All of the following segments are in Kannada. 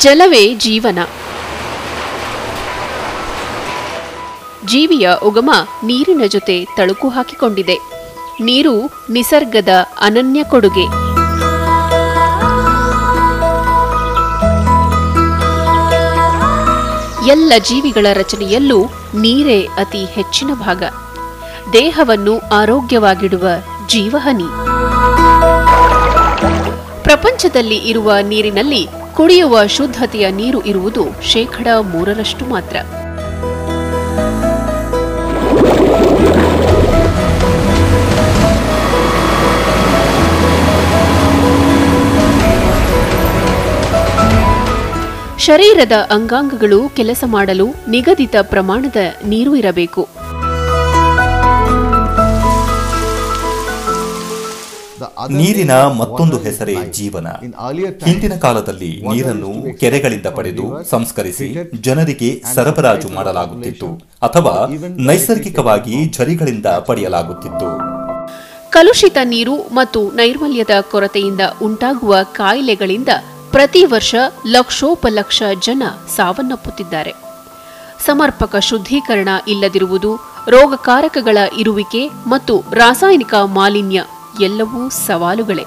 ಜಲವೇ ಜೀವನ. ಜೀವಿಯ ಉಗಮ ನೀರಿನ ಜೊತೆ ತಳುಕು ಹಾಕಿಕೊಂಡಿದೆ. ನೀರು ನಿಸರ್ಗದ ಅನನ್ಯ ಕೊಡುಗೆ. ಎಲ್ಲ ಜೀವಿಗಳ ರಚನೆಯಲ್ಲೂ ನೀರೇ ಅತಿ ಹೆಚ್ಚಿನ ಭಾಗ. ದೇಹವನ್ನು ಆರೋಗ್ಯವಾಗಿಡುವ ಜೀವಹನಿ. ಪ್ರಪಂಚದಲ್ಲಿ ಇರುವ ನೀರಿನಲ್ಲಿ ಕುಡಿಯುವ ಶುದ್ಧತೆಯ ನೀರು ಇರುವುದು 3% ಮಾತ್ರ. ಶರೀರದ ಅಂಗಾಂಗಗಳು ಕೆಲಸ ಮಾಡಲು ನಿಗದಿತ ಪ್ರಮಾಣದ ನೀರು ಇರಬೇಕು. ನೀರಿನ ಮತ್ತೊಂದು ಹೆಸರೇ ಜೀವನ. ಹಿಂದಿನ ಕಾಲದಲ್ಲಿ ನೀರನ್ನು ಕೆರೆಗಳಿಂದ ಪಡೆದು ಸಂಸ್ಕರಿಸಿ ಜನರಿಗೆ ಸರಬರಾಜು ಮಾಡಲಾಗುತ್ತಿತ್ತು ಅಥವಾ ನೈಸರ್ಗಿಕವಾಗಿ ಝರಿಗಳಿಂದ ಪಡೆಯಲಾಗುತ್ತಿತ್ತು. ಕಲುಷಿತ ನೀರು ಮತ್ತು ನೈರ್ಮಲ್ಯದ ಕೊರತೆಯಿಂದ ಉಂಟಾಗುವ ಕಾಯಿಲೆಗಳಿಂದ ಪ್ರತಿ ವರ್ಷ ಲಕ್ಷೋಪಲಕ್ಷ ಜನ ಸಾವನ್ನಪ್ಪುತ್ತಿದ್ದಾರೆ. ಸಮರ್ಪಕ ಶುದ್ಧೀಕರಣ ಇಲ್ಲದಿರುವುದು, ರೋಗಕಾರಕಗಳ ಇರುವಿಕೆ ಮತ್ತು ರಾಸಾಯನಿಕ ಮಾಲಿನ್ಯ ಎಲ್ಲವೂ ಸವಾಲುಗಳೇ.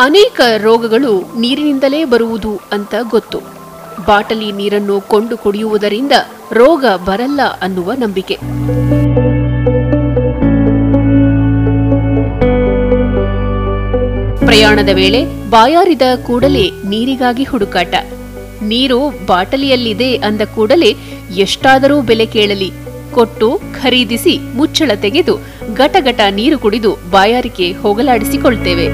ಅನೇಕ ರೋಗಗಳು ನೀರಿನಿಂದಲೇ ಬರುವುದು ಅಂತ ಗೊತ್ತು. ಬಾಟಲಿ ನೀರನ್ನು ಕೊಂಡು ಕುಡಿಯುವುದರಿಂದ ರೋಗ ಬರಲ್ಲ ಅನ್ನುವ ನಂಬಿಕೆ. ಪ್ರಯಾಣದ ವೇಳೆ ಬಾಯಾರಿದ ಕೂಡಲೇ ನೀರಿಗಾಗಿ ಹುಡುಕಾಟ. ನೀರು ಬಾಟಲಿಯಲ್ಲಿದೆ ಅಂದ ಕೂಡಲೇ ಎಷ್ಟಾದರೂ ಬೆಲೆ ಕೇಳಲಿ ಕೊಟ್ಟು ಖರೀದಿಸಿ ಮುಚ್ಚಳ ತೆಗೆದು ಗಟಗಟ ನೀರು ಕುಡಿದು ಬಾಯಾರಿಕೆ ಹೋಗಲಾಡಿಸಿಕೊಳ್ತೇವೆ.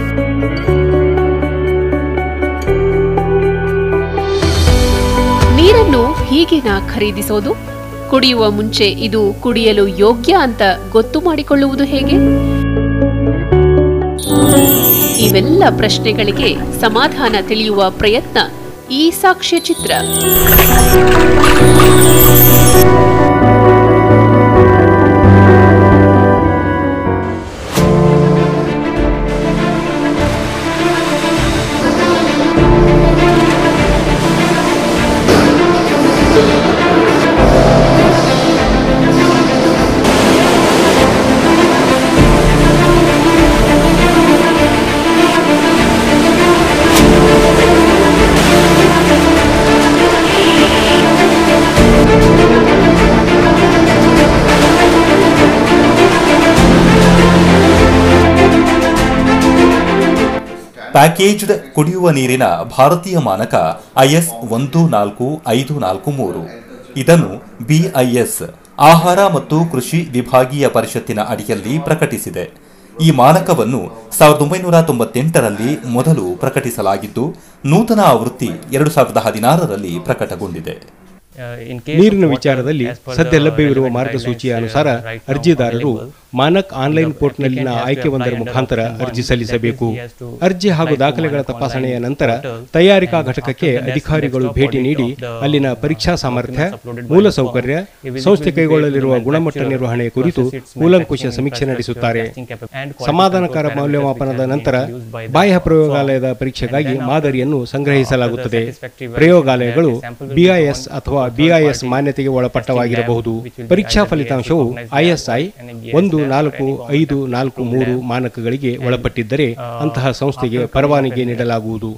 ನೀರನ್ನು ಹೀಗೇನಾ ಖರೀದಿಸೋದು? ಕುಡಿಯುವ ಮುಂಚೆ ಇದು ಕುಡಿಯಲು ಯೋಗ್ಯ ಅಂತ ಗೊತ್ತು ಮಾಡಿಕೊಳ್ಳುವುದು ಹೇಗೆ? ಇವೆಲ್ಲ ಪ್ರಶ್ನೆಗಳಿಗೆ ಸಮಾಧಾನ ತಿಳಿಯುವ ಪ್ರಯತ್ನ ಈ ಸಾಕ್ಷ್ಯಚಿತ್ರ. ಪ್ಯಾಕೇಜ್ಡ್ ಕುಡಿಯುವ ನೀರಿನ ಭಾರತೀಯ ಮಾನಕ IS 14543. ಇದನ್ನು BIS ಆಹಾರ ಮತ್ತು ಕೃಷಿ ವಿಭಾಗೀಯ ಪರಿಷತ್ತಿನ ಅಡಿಯಲ್ಲಿ ಪ್ರಕಟಿಸಿದೆ. ಈ ಮಾನಕವನ್ನು 1998ರಲ್ಲಿ ಮೊದಲು ಪ್ರಕಟಿಸಲಾಗಿದ್ದು, ನೂತನ ಆವೃತ್ತಿ 2016ರಲ್ಲಿ ಪ್ರಕಟಗೊಂಡಿದೆ. ನೀರಿನ ವಿಚಾರದಲ್ಲಿ ಸದ್ಯ ಲಭ್ಯವಿರುವ ಮಾರ್ಗಸೂಚಿಯ ಅನುಸಾರ ಅರ್ಜಿದಾರರು ಮಾನಕ್ ಆನ್ಲೈನ್ ಪೋರ್ಟ್ನಲ್ಲಿನ ಆಯ್ಕೆಯೊಂದರ ಮುಖಾಂತರ ಅರ್ಜಿ ಸಲ್ಲಿಸಬೇಕು. ಅರ್ಜಿ ಹಾಗೂ ದಾಖಲೆಗಳ ತಪಾಸಣೆಯ ನಂತರ ತಯಾರಿಕಾ ಘಟಕಕ್ಕೆ ಅಧಿಕಾರಿಗಳು ಭೇಟಿ ನೀಡಿ ಅಲ್ಲಿನ ಪರೀಕ್ಷಾ ಸಾಮರ್ಥ್ಯ, ಮೂಲಸೌಕರ್ಯ, ಸಂಸ್ಥೆ ಕೈಗೊಳ್ಳಲಿರುವ ಗುಣಮಟ್ಟ ನಿರ್ವಹಣೆ ಕುರಿತು ಕೂಲಂಕುಷ ಸಮೀಕ್ಷೆ ನಡೆಸುತ್ತಾರೆ. ಸಮಾಧಾನಕರ ಮೌಲ್ಯಮಾಪನದ ನಂತರ ಬಾಹ್ಯ ಪ್ರಯೋಗಾಲಯದ ಪರೀಕ್ಷೆಗಾಗಿ ಮಾದರಿಯನ್ನು ಸಂಗ್ರಹಿಸಲಾಗುತ್ತದೆ. ಪ್ರಯೋಗಾಲಯಗಳು BIS ಅಥವಾ BIS ಮಾನ್ಯತೆಗೆ ಒಳಪಟ್ಟವಾಗಿರಬಹುದು. ಪರೀಕ್ಷಾ ಫಲಿತಾಂಶವು ISI 14543 ಮಾನಕಗಳಿಗೆ ಒಳಪಟ್ಟಿದ್ದರೆ ಅಂತಹ ಸಂಸ್ಥೆಗೆ ಪರವಾನಗಿ ನೀಡಲಾಗುವುದು.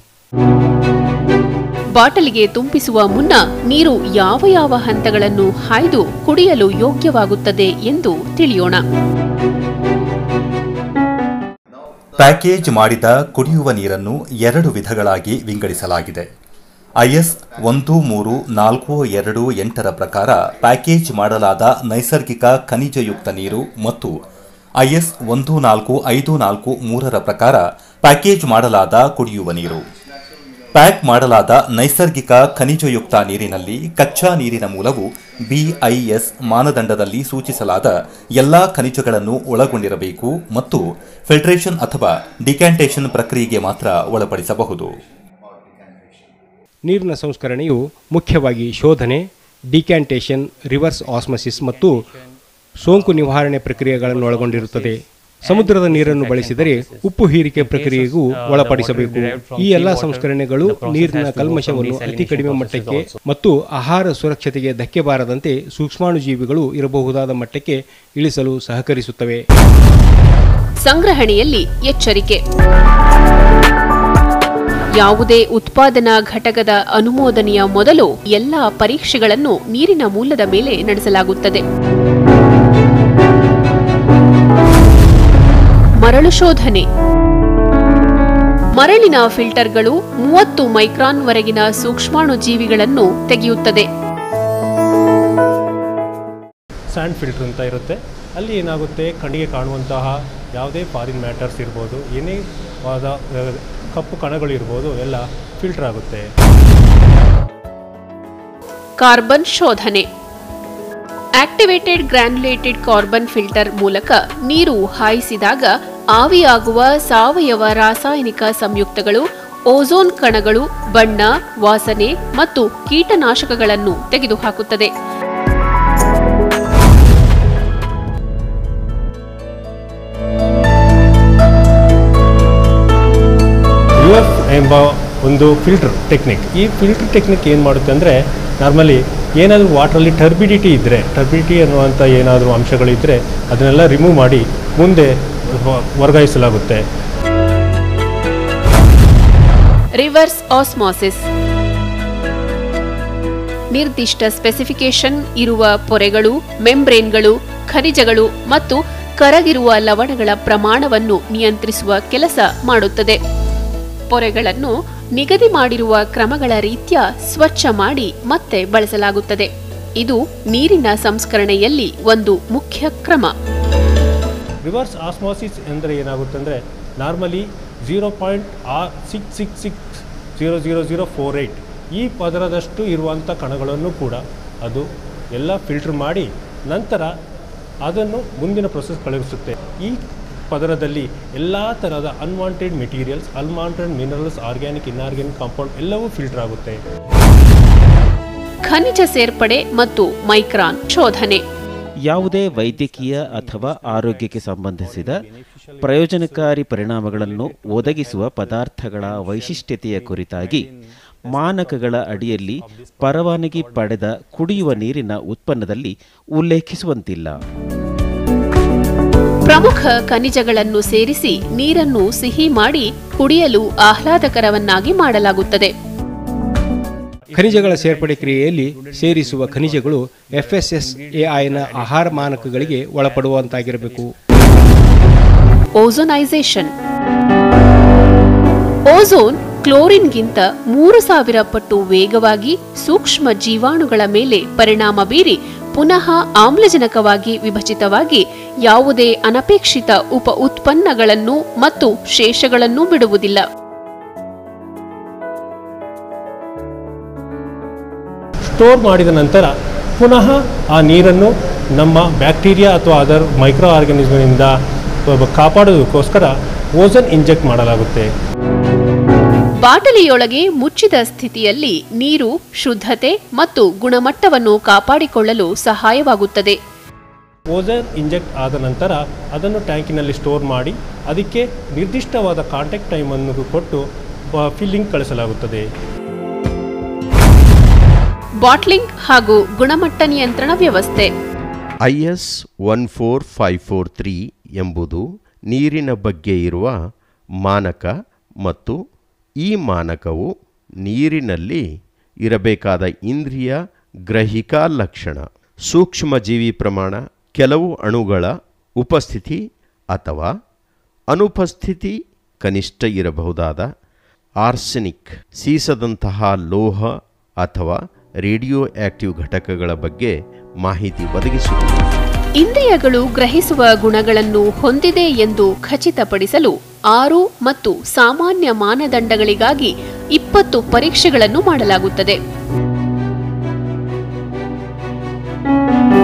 ಬಾಟಲಿಗೆ ತುಂಬಿಸುವ ಮುನ್ನ ನೀರು ಯಾವ ಯಾವ ಹಂತಗಳನ್ನು ಹಾಯ್ದು ಕುಡಿಯಲು ಯೋಗ್ಯವಾಗುತ್ತದೆ ಎಂದು ತಿಳಿಯೋಣ. ಪ್ಯಾಕೇಜ್ ಮಾಡಿದ ಕುಡಿಯುವ ನೀರನ್ನು 2 ವಿಧಗಳಾಗಿ ವಿಂಗಡಿಸಲಾಗಿದೆ. IS 13428 ಪ್ರಕಾರ ಪ್ಯಾಕೇಜ್ ಮಾಡಲಾದ ನೈಸರ್ಗಿಕ ಖನಿಜಯುಕ್ತ ನೀರು ಮತ್ತು IS 14543 ಪ್ರಕಾರ ಪ್ಯಾಕೇಜ್ ಮಾಡಲಾದ ಕುಡಿಯುವ ನೀರು. ಪ್ಯಾಕ್ ಮಾಡಲಾದ ನೈಸರ್ಗಿಕ ಖನಿಜಯುಕ್ತ ನೀರಿನಲ್ಲಿ ಕಚ್ಚಾ ನೀರಿನ ಮೂಲವು BIS ಮಾನದಂಡದಲ್ಲಿ ಸೂಚಿಸಲಾದ ಎಲ್ಲಾ ಖನಿಜಗಳನ್ನು ಒಳಗೊಂಡಿರಬೇಕು ಮತ್ತು ಫಿಲ್ಟ್ರೇಷನ್ ಅಥವಾ ಡಿಕ್ಯಾಂಟೇಷನ್ ಪ್ರಕ್ರಿಯೆಗೆ ಮಾತ್ರ ಒಳಪಡಿಸಬಹುದು. ನೀರಿನ ಸಂಸ್ಕರಣೆಯು ಮುಖ್ಯವಾಗಿ ಶೋಧನೆ, ಡಿಕ್ಯಾಂಟೇಷನ್, ರಿವರ್ಸ್ ಆಸ್ಮೋಸಿಸ್ ಮತ್ತು ಸೋಂಕು ನಿವಾರಣೆ ಪ್ರಕ್ರಿಯೆಗಳನ್ನು ಒಳಗೊಂಡಿರುತ್ತದೆ. ಸಮುದ್ರದ ನೀರನ್ನು ಬಳಸಿದರೆ ಉಪ್ಪು ಹೀರಿಕೆ ಪ್ರಕ್ರಿಯೆಗೂ ಒಳಪಡಿಸಬೇಕು. ಈ ಎಲ್ಲಾ ಸಂಸ್ಕರಣೆಗಳು ನೀರಿನ ಕಲ್ಮಶವನ್ನು ಅತಿ ಕಡಿಮೆ ಮಟ್ಟಕ್ಕೆ ಮತ್ತು ಆಹಾರ ಸುರಕ್ಷತೆಗೆ ಧಕ್ಕೆ ಬಾರದಂತೆ ಸೂಕ್ಷ್ಮಾಣುಜೀವಿಗಳು ಇರಬಹುದಾದ ಮಟ್ಟಕ್ಕೆ ಇಳಿಸಲು ಸಹಕರಿಸುತ್ತವೆ. ಸಂಗ್ರಹಣೆಯಲ್ಲಿ ಎಚ್ಚರಿಕೆ. ಯಾವುದೇ ಉತ್ಪಾದನಾ ಘಟಕದ ಅನುಮೋದನೆಯ ಮೊದಲು ಎಲ್ಲಾ ಪರೀಕ್ಷೆಗಳನ್ನು ನೀರಿನ ಮೂಲದ ಮೇಲೆ ನಡೆಸಲಾಗುತ್ತದೆ. ಮರಳು ಶೋಧನೆ. ಮರಳಿನ ಫಿಲ್ಟರ್ಗಳು 30 ಮೈಕ್ರಾನ್ ವರೆಗಿನ ಸೂಕ್ಷ್ಮಾಣುಜೀವಿಗಳನ್ನು ತೆಗೆಯುತ್ತದೆ. ಸ್ಯಾಂಡ್ ಫಿಲ್ಟರ್ ಅಂತ ಇರುತ್ತೆ. ಅಲ್ಲಿ ಏನಾಗುತ್ತೆ, ಕಣ್ಣಿಗೆ ಕಾಣುವಂತಹ ಯಾವುದೇ ಫಾರಿನ್ ಮ್ಯಾಟರ್ಸ್ ಇರ್ಬೋದು, ಏನೇ ಕಪ್ಪು ಕಣಗಳು ಇರ್ಬೋದು, ಎಲ್ಲ ಫಿಲ್ಟರ್ ಆಗುತ್ತೆ. ಕಾರ್ಬನ್ ಶೋಧನೆ. ಆಕ್ಟಿವೇಟೆಡ್ ಗ್ರಾನ್ಯುಲೇಟೆಡ್ ಕಾರ್ಬನ್ ಫಿಲ್ಟರ್ ಮೂಲಕ ನೀರು ಹಾಯಿಸಿದಾಗ ಆವಿಯಾಗುವ ಸಾವಯವ ರಾಸಾಯನಿಕ ಸಂಯುಕ್ತಗಳು, ಓಝೋನ್ ಕಣಗಳು, ಬಣ್ಣ, ವಾಸನೆ ಮತ್ತು ಕೀಟನಾಶಕಗಳನ್ನು ತೆಗೆದುಹಾಕುತ್ತದೆ. UF ಎಂಬ ಒಂದು ಫಿಲ್ಟರ್ ಟೆಕ್ನಿಕ್. ಈ ಫಿಲ್ಟರ್ ಟೆಕ್ನಿಕ್ ಏನು ಮಾಡುತ್ತೆ ಅಂದರೆ, ನಾರ್ಮಲಿ ಏನಾದರೂ ವಾಟ್ರಲ್ಲಿ ಟರ್ಬಿಡಿಟಿ ಇದ್ದರೆ, ಟರ್ಬಿಡಿಟಿ ಅನ್ನುವಂಥ ಏನಾದರೂ ಅಂಶಗಳಿದ್ದರೆ ಅದನ್ನೆಲ್ಲ ರಿಮೂವ್ ಮಾಡಿ ಮುಂದೆ ವರ್ಗಾಯಿಸಲಾಗುತ್ತೆ. Reverse osmosis. ನಿರ್ದಿಷ್ಟ ಸ್ಪೆಸಿಫಿಕೇಶನ್ ಇರುವ ಪೊರೆಗಳು, ಮೆಂಬ್ರೇನ್ಗಳು, ಖನಿಜಗಳು ಮತ್ತು ಕರಗಿರುವ ಲವಣಗಳ ಪ್ರಮಾಣವನ್ನು ನಿಯಂತ್ರಿಸುವ ಕೆಲಸ ಮಾಡುತ್ತದೆ. ಪೊರೆಗಳನ್ನು ನಿಗದಿ ಮಾಡಿರುವ ಕ್ರಮಗಳ ರೀತ್ಯ ಸ್ವಚ್ಛ ಮಾಡಿ ಮತ್ತೆ ಬಳಸಲಾಗುತ್ತದೆ. ಇದು ನೀರಿನ ಸಂಸ್ಕರಣೆಯಲ್ಲಿ ಒಂದು ಮುಖ್ಯ ಕ್ರಮ. ರಿವರ್ಸ್ ಆಸ್ಮಾಸಿಸ್ ಎಂದರೆ ಏನಾಗುತ್ತೆ ಅಂದರೆ, ನಾರ್ಮಲಿ 0.66600048 ಈ ಪದರದಷ್ಟು ಇರುವಂಥ ಕಣಗಳನ್ನು ಕೂಡ ಅದು ಎಲ್ಲ ಫಿಲ್ಟರ್ ಮಾಡಿ ನಂತರ ಅದನ್ನು ಮುಂದಿನ ಪ್ರೊಸೆಸ್ ಕಳುಹಿಸುತ್ತೆ. ಈ ಪದರದಲ್ಲಿ ಎಲ್ಲ ಥರದ unwanted materials, unwanted minerals, organic, inorganic compound ಎಲ್ಲವೂ ಫಿಲ್ಟರ್ ಆಗುತ್ತೆ. ಖನಿಜ ಸೇರ್ಪಡೆ ಮತ್ತು ಮೈಕ್ರಾನ್ ಶೋಧನೆ. ಯಾವುದೇ ವೈದ್ಯಕೀಯ ಅಥವಾ ಆರೋಗ್ಯಕ್ಕೆ ಸಂಬಂಧಿಸಿದ ಪ್ರಯೋಜನಕಾರಿ ಪರಿಣಾಮಗಳನ್ನು ಒದಗಿಸುವ ಪದಾರ್ಥಗಳ ವೈಶಿಷ್ಟ್ಯತೆಯ ಕುರಿತಾಗಿ ಮಾನಕಗಳ ಅಡಿಯಲ್ಲಿ ಪರವಾನಗಿ ಪಡೆದ ಕುಡಿಯುವ ನೀರಿನ ಉತ್ಪನ್ನದಲ್ಲಿ ಉಲ್ಲೇಖಿಸುವಂತಿಲ್ಲ. ಪ್ರಮುಖ ಖನಿಜಗಳನ್ನು ಸೇರಿಸಿ ನೀರನ್ನು ಸಿಹಿ ಮಾಡಿ ಕುಡಿಯಲು ಆಹ್ಲಾದಕರವನ್ನಾಗಿ ಮಾಡಲಾಗುತ್ತದೆ. ಖನಿಜಗಳ ಸೇರ್ಪಡೆ ಕ್ರಿಯೆಯಲ್ಲಿ ಸೇರಿಸುವ ಖನಿಜಗಳು FSSAIನ ಆಹಾರ ಮಾನಕಗಳಿಗೆ ಒಳಪಡುವಂತಾಗಿರಬೇಕು. ಓಝೋನೈಸೇಷನ್. ಓಝೋನ್ ಕ್ಲೋರಿನ್ಗಿಂತ 3000 ಪಟ್ಟು ವೇಗವಾಗಿ ಸೂಕ್ಷ್ಮ ಜೀವಾಣುಗಳ ಮೇಲೆ ಪರಿಣಾಮ ಬೀರಿ ಪುನಃ ಆಮ್ಲಜನಕವಾಗಿ ವಿಭಜಿತವಾಗಿ ಯಾವುದೇ ಅನಪೇಕ್ಷಿತ ಉಪ ಉತ್ಪನ್ನಗಳನ್ನು ಮತ್ತು ಶೇಷಗಳನ್ನು ಬಿಡುವುದಿಲ್ಲ. ಸ್ಟೋರ್ ಮಾಡಿದ ನಂತರ ಪುನಃ ಆ ನೀರನ್ನು ನಮ್ಮ ಬ್ಯಾಕ್ಟೀರಿಯಾ ಅಥವಾ ಅದರ್ ಮೈಕ್ರೋ ಆರ್ಗಾನಿಸಮ್ನಿಂದ ಕಾಪಾಡೋದಕ್ಕೋಸ್ಕರ ಓಝೋನ್ ಇಂಜೆಕ್ಟ್ ಮಾಡಲಾಗುತ್ತೆ. ಬಾಟಲಿಯೊಳಗೆ ಮುಚ್ಚಿದ ಸ್ಥಿತಿಯಲ್ಲಿ ನೀರು ಶುದ್ಧತೆ ಮತ್ತು ಗುಣಮಟ್ಟವನ್ನು ಕಾಪಾಡಿಕೊಳ್ಳಲು ಸಹಾಯವಾಗುತ್ತದೆ. ಓಝೋನ್ ಇಂಜೆಕ್ಟ್ ಆದ ನಂತರ ಅದನ್ನು ಟ್ಯಾಂಕಿನಲ್ಲಿ ಸ್ಟೋರ್ ಮಾಡಿ ಅದಕ್ಕೆ ನಿರ್ದಿಷ್ಟವಾದ ಕಾಂಟ್ಯಾಕ್ಟ್ ಟೈಮನ್ನು ಕೊಟ್ಟು ಫಿಲ್ಲಿಂಗ್ ಕಳಿಸಲಾಗುತ್ತದೆ. ಬಾಟ್ಲಿಂಗ್ ಹಾಗೂ ಗುಣಮಟ್ಟ ನಿಯಂತ್ರಣ ವ್ಯವಸ್ಥೆ. IS 14543 ಎಂಬುದು ನೀರಿನ ಬಗ್ಗೆ ಇರುವ ಮಾನಕ ಮತ್ತು ಈ ಮಾನಕವು ನೀರಿನಲ್ಲಿ ಇರಬೇಕಾದ ಇಂದ್ರಿಯ ಗ್ರಹಿಕಾ ಲಕ್ಷಣ, ಸೂಕ್ಷ್ಮಜೀವಿ ಪ್ರಮಾಣ, ಕೆಲವು ಅಣುಗಳ ಉಪಸ್ಥಿತಿ ಅಥವಾ ಅನುಪಸ್ಥಿತಿ, ಕನಿಷ್ಠ ಇರಬಹುದಾದ ಆರ್ಸೆನಿಕ್, ಸೀಸದಂತಹ ಲೋಹ ಅಥವಾ ರೇಡಿಯೋ ಆಕ್ಟಿವ್ ಘಟಕಗಳ ಬಗ್ಗೆ ಮಾಹಿತಿ ಒದಗಿಸುತ್ತದೆ. ಇಂದ್ರಿಯಗಳು ಗ್ರಹಿಸುವ ಗುಣಗಳನ್ನು ಹೊಂದಿದೆ ಎಂದು ಖಚಿತಪಡಿಸಲು 6 ಮತ್ತು ಸಾಮಾನ್ಯ ಮಾನದಂಡಗಳಿಗಾಗಿ 20 ಪರೀಕ್ಷೆಗಳನ್ನು ಮಾಡಲಾಗುತ್ತದೆ.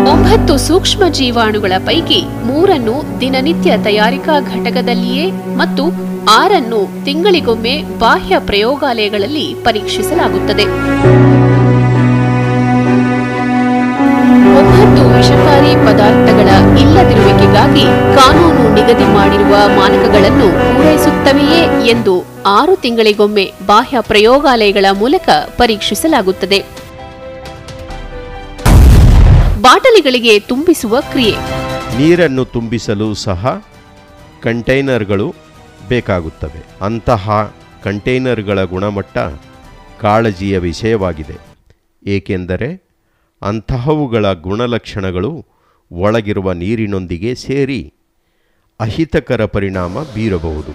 9 ಸೂಕ್ಷ್ಮ ಜೀವಾಣುಗಳ ಪೈಕಿ 3 ದಿನನಿತ್ಯ ತಯಾರಿಕಾ ಘಟಕದಲ್ಲಿಯೇ ಮತ್ತು 6 ತಿಂಗಳಿಗೊಮ್ಮೆ ಬಾಹ್ಯ ಪ್ರಯೋಗಾಲಯಗಳಲ್ಲಿ ಪರೀಕ್ಷಿಸಲಾಗುತ್ತದೆ. 9 ವಿಷಕಾರಿ ಪದಾರ್ಥಗಳ ಇಲ್ಲದಿರುವಿಕೆಗಾಗಿ ಕಾನೂನು ನಿಗದಿ ಮಾಡಿರುವ ಮಾನಕಗಳನ್ನು ಪೂರೈಸುತ್ತವೆಯೇ ಎಂದು 6 ತಿಂಗಳಿಗೊಮ್ಮೆ ಬಾಹ್ಯ ಪ್ರಯೋಗಾಲಯಗಳ ಮೂಲಕ ಪರೀಕ್ಷಿಸಲಾಗುತ್ತದೆ. ಬಾಟಲಿಗಳಿಗೆ ತುಂಬಿಸುವ ಕ್ರಿಯೆ. ನೀರನ್ನು ತುಂಬಿಸಲು ಸಹ ಕಂಟೈನರ್ಗಳು ಬೇಕಾಗುತ್ತವೆ. ಅಂತಹ ಕಂಟೈನರ್ಗಳ ಗುಣಮಟ್ಟ ಕಾಳಜಿಯ ವಿಷಯವಾಗಿದೆ. ಏಕೆಂದರೆ ಅಂತಹವುಗಳ ಗುಣಲಕ್ಷಣಗಳು ಒಳಗಿರುವ ನೀರಿನೊಂದಿಗೆ ಸೇರಿ ಅಹಿತಕರ ಪರಿಣಾಮ ಬೀರಬಹುದು.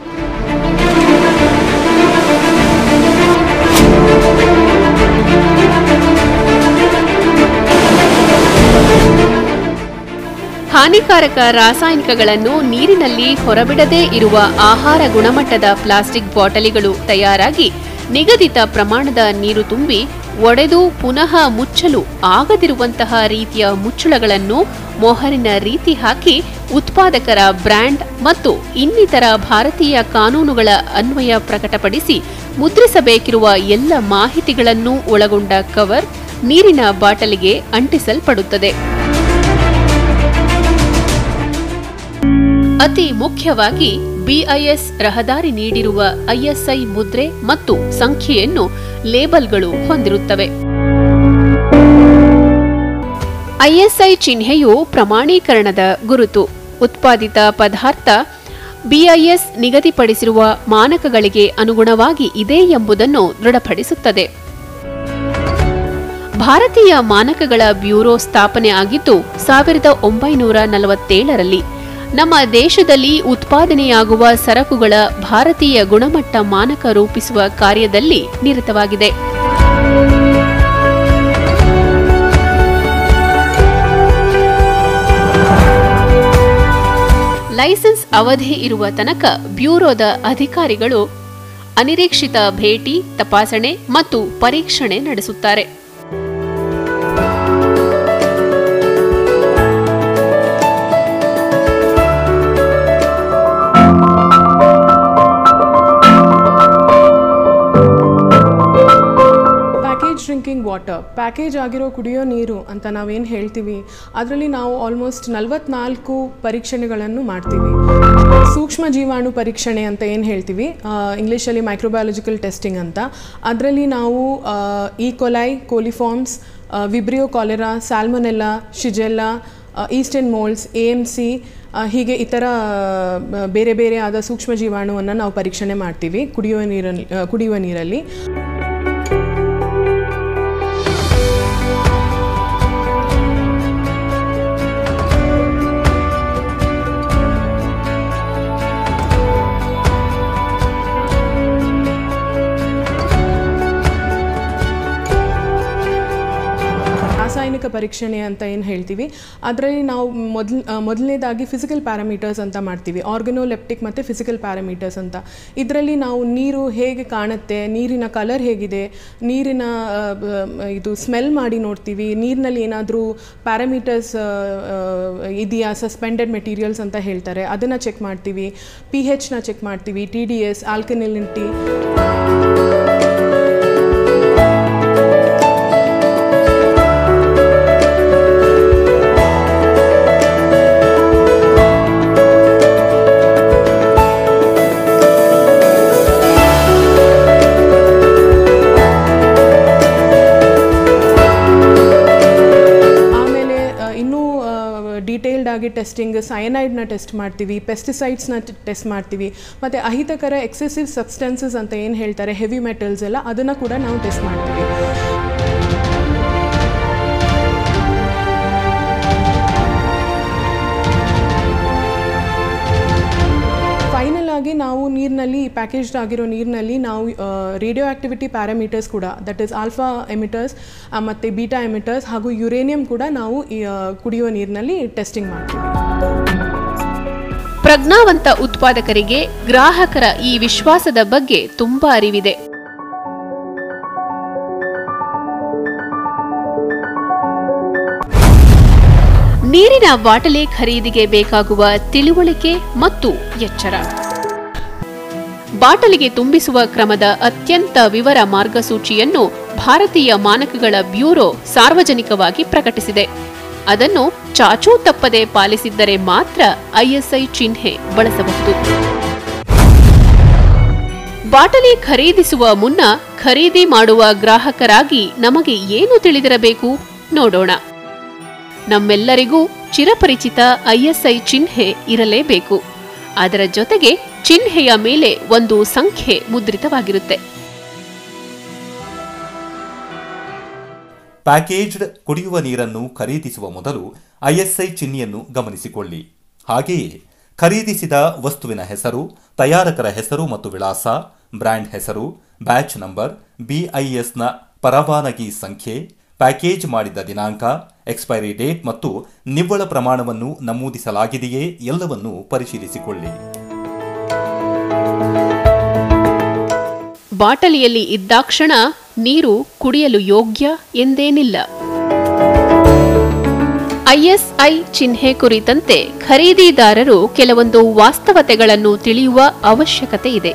ಹಾನಿಕಾರಕ ರಾಸಾಯನಿಕಗಳನ್ನು ನೀರಿನಲ್ಲಿ ಹೊರಬಿಡದೇ ಇರುವ ಆಹಾರ ಗುಣಮಟ್ಟದ ಪ್ಲಾಸ್ಟಿಕ್ ಬಾಟಲಿಗಳು ತಯಾರಾಗಿ ನಿಗದಿತ ಪ್ರಮಾಣದ ನೀರು ತುಂಬಿ ಒಡೆದು ಪುನಃ ಮುಚ್ಚಲು ಆಗದಿರುವಂತಹ ರೀತಿಯ ಮುಚ್ಚಳಗಳನ್ನು ಮೊಹರಿನ ರೀತಿ ಹಾಕಿ ಉತ್ಪಾದಕರ ಬ್ರ್ಯಾಂಡ್ ಮತ್ತು ಇನ್ನಿತರ ಭಾರತೀಯ ಕಾನೂನುಗಳ ಅನ್ವಯ ಪ್ರಕಟಪಡಿಸಿ ಮುದ್ರಿಸಬೇಕಿರುವ ಎಲ್ಲ ಮಾಹಿತಿಗಳನ್ನು ಒಳಗೊಂಡ ಕವರ್ ನೀರಿನ ಬಾಟಲಿಗೆ ಅಂಟಿಸಲ್ಪಡುತ್ತದೆ. ಅತಿ ಮುಖ್ಯವಾಗಿ ಬಿಐಎಸ್ ರಹದಾರಿ ನೀಡಿರುವ ಐಎಸ್ಐ ಮುದ್ರೆ ಮತ್ತು ಸಂಖ್ಯೆಯನ್ನು ಲೇಬಲ್ಗಳು ಹೊಂದಿರುತ್ತವೆ. ಐಎಸ್ಐ ಚಿಹ್ನೆಯು ಪ್ರಮಾಣೀಕರಣದ ಗುರುತು. ಉತ್ಪಾದಿತ ಪದಾರ್ಥ ಬಿಐಎಸ್ ನಿಗದಿಪಡಿಸಿರುವ ಮಾನಕಗಳಿಗೆ ಅನುಗುಣವಾಗಿ ಇದೆ ಎಂಬುದನ್ನು ದೃಢಪಡಿಸುತ್ತದೆ. ಭಾರತೀಯ ಮಾನಕಗಳ ಬ್ಯೂರೋ ಸ್ಥಾಪನೆ ಆಗಿದ್ದು 1947ರಲ್ಲಿ. ನಮ್ಮ ದೇಶದಲ್ಲಿ ಉತ್ಪಾದನೆಯಾಗುವ ಸರಕುಗಳ ಭಾರತೀಯ ಗುಣಮಟ್ಟ ಮಾನಕ ರೂಪಿಸುವ ಕಾರ್ಯದಲ್ಲಿ ನಿರತವಾಗಿದೆ. ಲೈಸೆನ್ಸ್ ಅವಧಿ ಇರುವ ತನಕ ಬ್ಯೂರೋದ ಅಧಿಕಾರಿಗಳು ಅನಿರೀಕ್ಷಿತ ಭೇಟಿ, ತಪಾಸಣೆ ಮತ್ತು ಪರೀಕ್ಷಣೆ ನಡೆಸುತ್ತಾರೆ. ಡ್ರಿಂಕಿಂಗ್ ವಾಟರ್, ಪ್ಯಾಕೇಜ್ ಆಗಿರೋ ಕುಡಿಯೋ ನೀರು ಅಂತ ನಾವೇನು ಹೇಳ್ತೀವಿ, ಅದರಲ್ಲಿ ನಾವು ಆಲ್ಮೋಸ್ಟ್ 44 ಪರೀಕ್ಷಣೆಗಳನ್ನು ಮಾಡ್ತೀವಿ. ಸೂಕ್ಷ್ಮ ಜೀವಾಣು ಪರೀಕ್ಷಣೆ ಅಂತ ಏನು ಹೇಳ್ತೀವಿ, ಇಂಗ್ಲೀಷಲ್ಲಿ ಮೈಕ್ರೋಬಯಾಲಜಿಕಲ್ ಟೆಸ್ಟಿಂಗ್ ಅಂತ. ಅದರಲ್ಲಿ ನಾವು E coli, coliforms, vibrio cholera, salmonella, shigella, yeast and moulds, AMC ಹೀಗೆ ಇತರ ಬೇರೆ ಬೇರೆ ಆದ ಸೂಕ್ಷ್ಮ ಜೀವಾಣುವನ್ನು ನಾವು ಪರೀಕ್ಷಣೆ ಮಾಡ್ತೀವಿ ಕುಡಿಯುವ ನೀರಲ್ಲಿ. ರಾಸಾಯನಿಕ ಪರೀಕ್ಷಣೆ ಅಂತ ಏನು ಹೇಳ್ತೀವಿ, ಅದರಲ್ಲಿ ನಾವು ಮೊದಲನೇದಾಗಿ ಫಿಸಿಕಲ್ ಪ್ಯಾರಾಮೀಟರ್ಸ್ ಅಂತ ಮಾಡ್ತೀವಿ, ಆರ್ಗನೋಲೆಪ್ಟಿಕ್ ಮತ್ತು ಫಿಸಿಕಲ್ ಪ್ಯಾರಾಮೀಟರ್ಸ್ ಅಂತ. ಇದರಲ್ಲಿ ನಾವು ನೀರು ಹೇಗೆ ಕಾಣುತ್ತೆ, ನೀರಿನ ಕಲರ್ ಹೇಗಿದೆ, ನೀರಿನ ಇದು ಸ್ಮೆಲ್ ಮಾಡಿ ನೋಡ್ತೀವಿ, ನೀರಿನಲ್ಲಿ ಏನಾದರೂ ಪ್ಯಾರಾಮೀಟರ್ಸ್ ಇದೆಯಾ, ಸಸ್ಪೆಂಡೆಡ್ ಮೆಟೀರಿಯಲ್ಸ್ ಅಂತ ಹೇಳ್ತಾರೆ, ಅದನ್ನು ಚೆಕ್ ಮಾಡ್ತೀವಿ. pH ನ ಚೆಕ್ ಮಾಡ್ತೀವಿ, TDS, ಆಲ್ಕಲಿನಿಟಿ. ಡೀಟೇಲ್ಡ್ ಆಗಿ ಟೆಸ್ಟಿಂಗ್, ಸಯನೈಡ್ನ ಟೆಸ್ಟ್ ಮಾಡ್ತೀವಿ, ಪೆಸ್ಟಿಸೈಡ್ಸ್ನ ಟೆಸ್ಟ್ ಮಾಡ್ತೀವಿ, ಮತ್ತು ಅಹಿತಕರ ಎಕ್ಸೆಸಿವ್ ಸಬ್ಸ್ಟೆನ್ಸಸ್ ಅಂತ ಏನು ಹೇಳ್ತಾರೆ, ಹೆವಿ ಮೆಟಲ್ಸ್ ಎಲ್ಲ, ಅದನ್ನು ಕೂಡ ನಾವು ಟೆಸ್ಟ್ ಮಾಡ್ತೀವಿ. ಫೈನಲ್ ಆಗಿ ನಾವು ನೀರಿನಲ್ಲಿ, ಪ್ಯಾಕೇಜ್ಡ್ ಆಗಿರೋ ನೀರಿನಲ್ಲಿ ನಾವು ರೇಡಿಯೋ ಆಕ್ಟಿವಿಟಿ ಪ್ಯಾರಾಮೀಟರ್ಸ್ ಕೂಡ, ದಟ್ ಈಸ್ ಆಲ್ಫಾ ಎಮಿಟರ್ಸ್ ಮತ್ತು ಬೀಟಾ ಎಮಿಟರ್ಸ್ ಹಾಗೂ ಯುರೇನಿಯಂ ಕೂಡ ನಾವು ಕುಡಿಯುವ ನೀರಿನಲ್ಲಿ ಟೆಸ್ಟಿಂಗ್ ಮಾಡ್ತೀವಿ. ಪ್ರಜ್ಞಾವಂತ ಉತ್ಪಾದಕರಿಗೆ ಗ್ರಾಹಕರ ಈ ವಿಶ್ವಾಸದ ಬಗ್ಗೆ ತುಂಬಾ ಅರಿವಿದೆ. ನೀರಿನ ಬಾಟಲಿ ಖರೀದಿಗೆ ಬೇಕಾಗುವ ತಿಳುವಳಿಕೆ ಮತ್ತು ಎಚ್ಚರ. ಬಾಟಲಿಗೆ ತುಂಬಿಸುವ ಕ್ರಮದ ಅತ್ಯಂತ ವಿವರ ಮಾರ್ಗಸೂಚಿಯನ್ನು ಭಾರತೀಯ ಮಾನಕಗಳ ಬ್ಯೂರೋ ಸಾರ್ವಜನಿಕವಾಗಿ ಪ್ರಕಟಿಸಿದೆ. ಅದನ್ನು ಚಾಚೂ ತಪ್ಪದೆ ಪಾಲಿಸಿದ್ದರೆ ಮಾತ್ರ ಐಎಸ್ಐ ಚಿಹ್ನೆ ಬಳಸಬಹುದು. ಬಾಟಲಿ ಖರೀದಿಸುವ ಮುನ್ನ ಖರೀದಿ ಮಾಡುವ ಗ್ರಾಹಕರಾಗಿ ನಮಗೆ ಏನು ತಿಳಿದಿರಬೇಕು ನೋಡೋಣ. ನಮ್ಮೆಲ್ಲರಿಗೂ ಚಿರಪರಿಚಿತ ಐಎಸ್ಐ ಚಿಹ್ನೆ ಇರಲೇಬೇಕು. ಅದರ ಜೊತೆಗೆ ಚಿಹ್ನೆಯ ಮೇಲೆ ಒಂದು ಸಂಖ್ಯೆ ಮುದ್ರಿತವಾಗಿರುತ್ತೆ. ಪ್ಯಾಕೇಜ್ಡ್ ಕುಡಿಯುವ ನೀರನ್ನು ಖರೀದಿಸುವ ಮೊದಲು ಐಎಸ್ಐ ಚಿಹ್ನೆಯನ್ನು ಗಮನಿಸಿಕೊಳ್ಳಿ. ಹಾಗೆಯೇ ಖರೀದಿಸಿದ ವಸ್ತುವಿನ ಹೆಸರು, ತಯಾರಕರ ಹೆಸರು ಮತ್ತು ವಿಳಾಸ, ಬ್ರ್ಯಾಂಡ್ ಹೆಸರು, ಬ್ಯಾಚ್ ನಂಬರ್, ಬಿಐಎಸ್ನ ಪರವಾನಗಿ ಸಂಖ್ಯೆ, ಪ್ಯಾಕೇಜ್ ಮಾಡಿದ ದಿನಾಂಕ, ಎಕ್ಸ್ಪೈರಿ ಡೇಟ್ ಮತ್ತು ನಿವ್ವಳ ಪ್ರಮಾಣವನ್ನು ನಮೂದಿಸಲಾಗಿದೆಯೇ ಎಲ್ಲವನ್ನೂ ಪರಿಶೀಲಿಸಿಕೊಳ್ಳಿ. ಬಾಟಲಿಯಲ್ಲಿ ಇದ್ದಾಕ್ಷಣ ನೀರು ಕುಡಿಯಲು ಯೋಗ್ಯ ಎಂದೇನಿಲ್ಲ. ಐಎಸ್ಐ ಚಿಹ್ನೆ ಕುರಿತಂತೆ ಖರೀದಿದಾರರು ಕೆಲವೊಂದು ವಾಸ್ತವತೆಗಳನ್ನು ತಿಳಿಯುವ ಅವಶ್ಯಕತೆ ಇದೆ.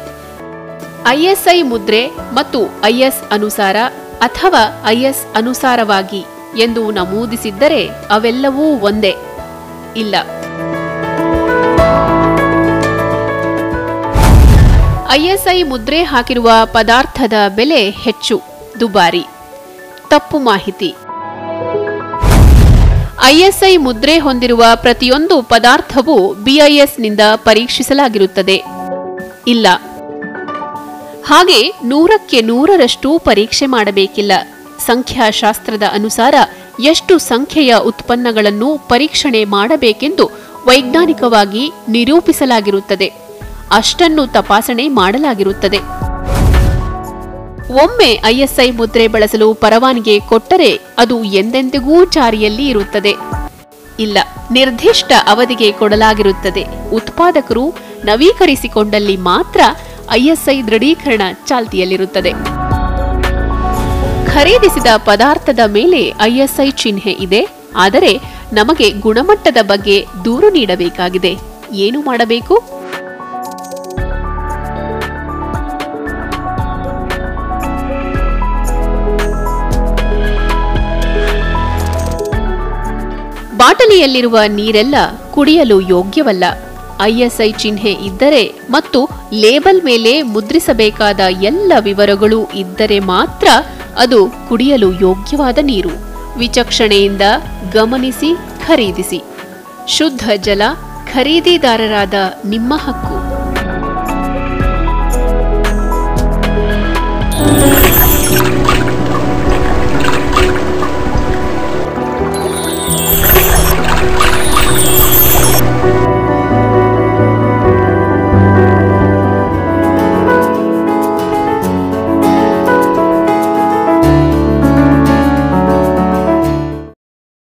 ಐಎಸ್ಐ ಮುದ್ರೆ ಮತ್ತು ಐಎಸ್ ಅನುಸಾರ ಅಥವಾ ಐಎಸ್ ಅನುಸಾರವಾಗಿ ಎಂದು ನಮೂದಿಸಿದ್ದರೆ ಅವೆಲ್ಲವೂ ಒಂದೇ. ಇಲ್ಲ. ಐಎಸ್ಐ ಮುದ್ರೆ ಹಾಕಿರುವ ಪದಾರ್ಥದ ಬೆಲೆ ಹೆಚ್ಚು, ದುಬಾರಿ, ತಪ್ಪು ಮಾಹಿತಿ. ಐಎಸ್ಐ ಮುದ್ರೆ ಹೊಂದಿರುವ ಪ್ರತಿಯೊಂದು ಪದಾರ್ಥವೂ ಬಿಐಎಸ್ನಿಂದ ಪರೀಕ್ಷಿಸಲಾಗಿರುತ್ತದೆ. ಇಲ್ಲ. ಹಾಗೆ 100ಕ್ಕೆ 100ರಷ್ಟು ಪರೀಕ್ಷೆ ಮಾಡಬೇಕಿಲ್ಲ. ಸಂಖ್ಯಾಶಾಸ್ತ್ರದ ಅನುಸಾರ ಎಷ್ಟು ಸಂಖ್ಯೆಯ ಉತ್ಪನ್ನಗಳನ್ನು ಪರೀಕ್ಷಣೆ ಮಾಡಬೇಕೆಂದು ವೈಜ್ಞಾನಿಕವಾಗಿ ನಿರೂಪಿಸಲಾಗಿರುತ್ತದೆ. ಅಷ್ಟನ್ನು ತಪಾಸಣೆ ಮಾಡಲಾಗಿರುತ್ತದೆ. ಒಮ್ಮೆ ಐಎಸ್ಐ ಮುದ್ರೆ ಬಳಸಲು ಪರವಾನಗಿ ಕೊಟ್ಟರೆ ಅದು ಎಂದೆಂದಿಗೂ ಜಾರಿಯಲ್ಲಿ ಇರುತ್ತದೆ. ಇಲ್ಲ, ನಿರ್ದಿಷ್ಟ ಅವಧಿಗೆ ಕೊಡಲಾಗಿರುತ್ತದೆ. ಉತ್ಪಾದಕರು ನವೀಕರಿಸಿಕೊಂಡಲ್ಲಿ ಮಾತ್ರ ಐಎಸ್ಐ ದೃಢೀಕರಣ ಚಾಲ್ತಿಯಲ್ಲಿರುತ್ತದೆ. ಖರೀದಿಸಿದ ಪದಾರ್ಥದ ಮೇಲೆ ಐಎಸ್ಐ ಚಿಹ್ನೆ ಇದೆ. ಆದರೆ ನಮಗೆ ಗುಣಮಟ್ಟದ ಬಗ್ಗೆ ದೂರು ನೀಡಬೇಕಾಗಿದೆ. ಏನು ಮಾಡಬೇಕು? ಬಾಟಲಿಯಲ್ಲಿರುವ ನೀರೆಲ್ಲ ಕುಡಿಯಲು ಯೋಗ್ಯವಲ್ಲ. ಐಎಸ್ಐ ಚಿಹ್ನೆ ಇದ್ದರೆ ಮತ್ತು ಲೇಬಲ್ ಮೇಲೆ ಮುದ್ರಿಸಬೇಕಾದ ಎಲ್ಲ ವಿವರಗಳು ಇದ್ದರೆ ಮಾತ್ರ ಅದು ಕುಡಿಯಲು ಯೋಗ್ಯವಾದ ನೀರು. ವಿಚಕ್ಷಣೆಯಿಂದ ಗಮನಿಸಿ ಖರೀದಿಸಿ. ಶುದ್ಧ ಜಲ ಖರೀದಿದಾರರಾದ ನಿಮ್ಮ ಹಕ್ಕು.